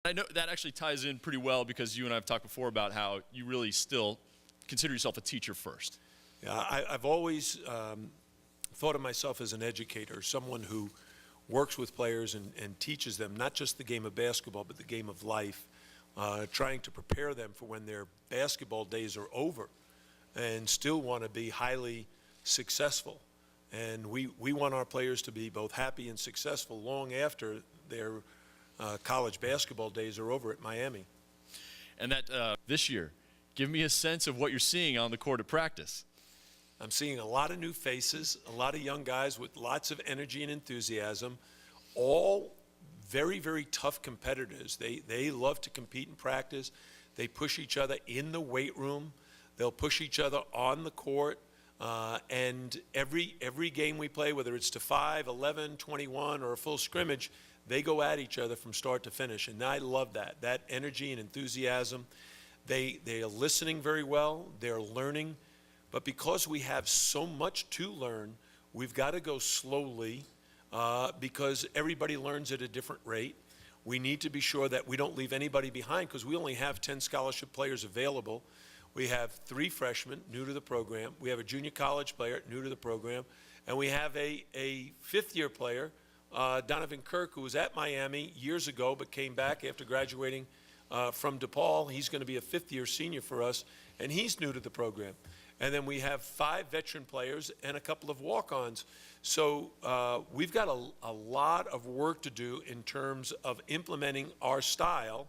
I know that actually ties in pretty well because you and I have talked before about how you really still consider yourself a teacher first. Yeah, I've always thought of myself as an educator, someone who works with players and teaches them not just the game of basketball, but the game of life, trying to prepare them for when their basketball days are over and still want to be highly successful. And we want our players to be both happy and successful long after their college basketball days are over at Miami. And that this year, give me a sense of what you're seeing on the court at practice. I'm seeing a lot of new faces, a lot of young guys with lots of energy and enthusiasm, all very, very tough competitors. They love to compete in practice. They push each other in the weight room. They'll push each other on the court. And every game we play, whether it's to 5, 11, 21, or a full scrimmage, they go at each other from start to finish. And I love that energy and enthusiasm. They are listening very well. They're learning. But because we have so much to learn, we've got to go slowly because everybody learns at a different rate. We need to be sure that we don't leave anybody behind because we only have 10 scholarship players available. We have 3 freshmen new to the program. We have a junior college player new to the program. And we have a fifth-year player, Donovan Kirk, who was at Miami years ago but came back after graduating from DePaul. He's going to be a fifth-year senior for us, and he's new to the program. And then we have 5 veteran players and a couple of walk-ons. So we've got a lot of work to do in terms of implementing our style,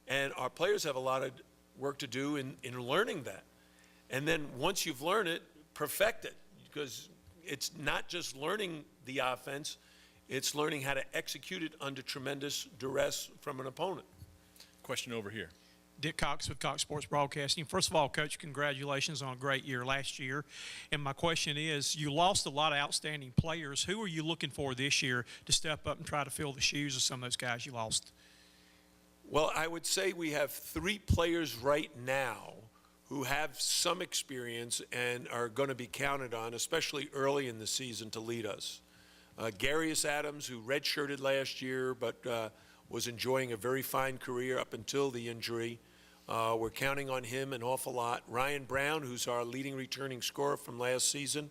and our players have a lot of work to do in learning that. And then once you've learned it, perfect it, because it's not just learning the offense, it's learning how to execute it under tremendous duress from an opponent. Question over here. Dick Cox with Cox Sports Broadcasting. First of all, Coach, congratulations on a great year last year. And my question is, you lost a lot of outstanding players. Who are you looking for this year to step up and try to fill the shoes of some of those guys you lost? Well, I would say we have 3 players right now who have some experience and are going to be counted on, especially early in the season, to lead us. Garius Adams, who redshirted last year but was enjoying a very fine career up until the injury. We're counting on him an awful lot. Ryan Brown, who's our leading returning scorer from last season,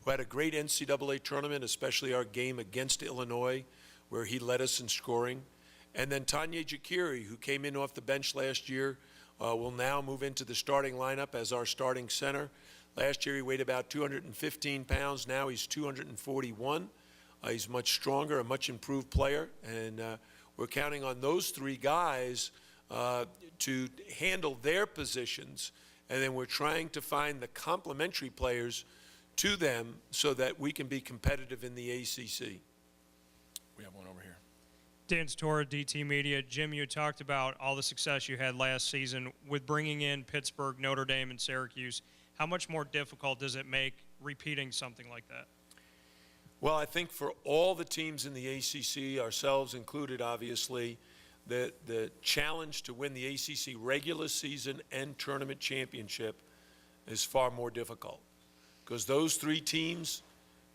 who had a great NCAA tournament, especially our game against Illinois, where he led us in scoring. And then Tanya Jakiri, who came in off the bench last year, will now move into the starting lineup as our starting center. Last year he weighed about 215 pounds. Now he's 241. He's much stronger, a much improved player, and we're counting on those 3 guys to handle their positions, and then we're trying to find the complementary players to them so that we can be competitive in the ACC. We have one over here. Dan Torra, ACC Media. Jim, you talked about all the success you had last season with bringing in Pittsburgh, Notre Dame, and Syracuse. How much more difficult does it make repeating something like that? Well, I think for all the teams in the ACC, ourselves included, obviously, the challenge to win the ACC regular season and tournament championship is far more difficult because those 3 teams,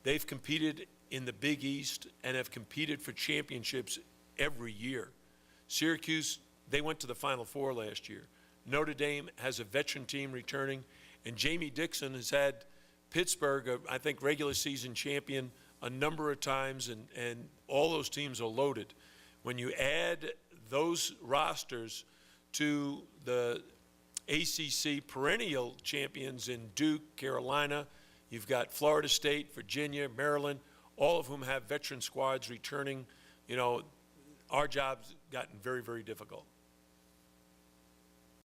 they've competed in the Big East and have competed for championships every year. Syracuse, they went to the Final Four last year. Notre Dame has a veteran team returning, and Jamie Dixon has had Pittsburgh, I think, regular season champion a number of times, and all those teams are loaded. When you add those rosters to the ACC perennial champions in Duke, Carolina, you've got Florida State, Virginia, Maryland, all of whom have veteran squads returning. You know, our job's gotten very, very difficult.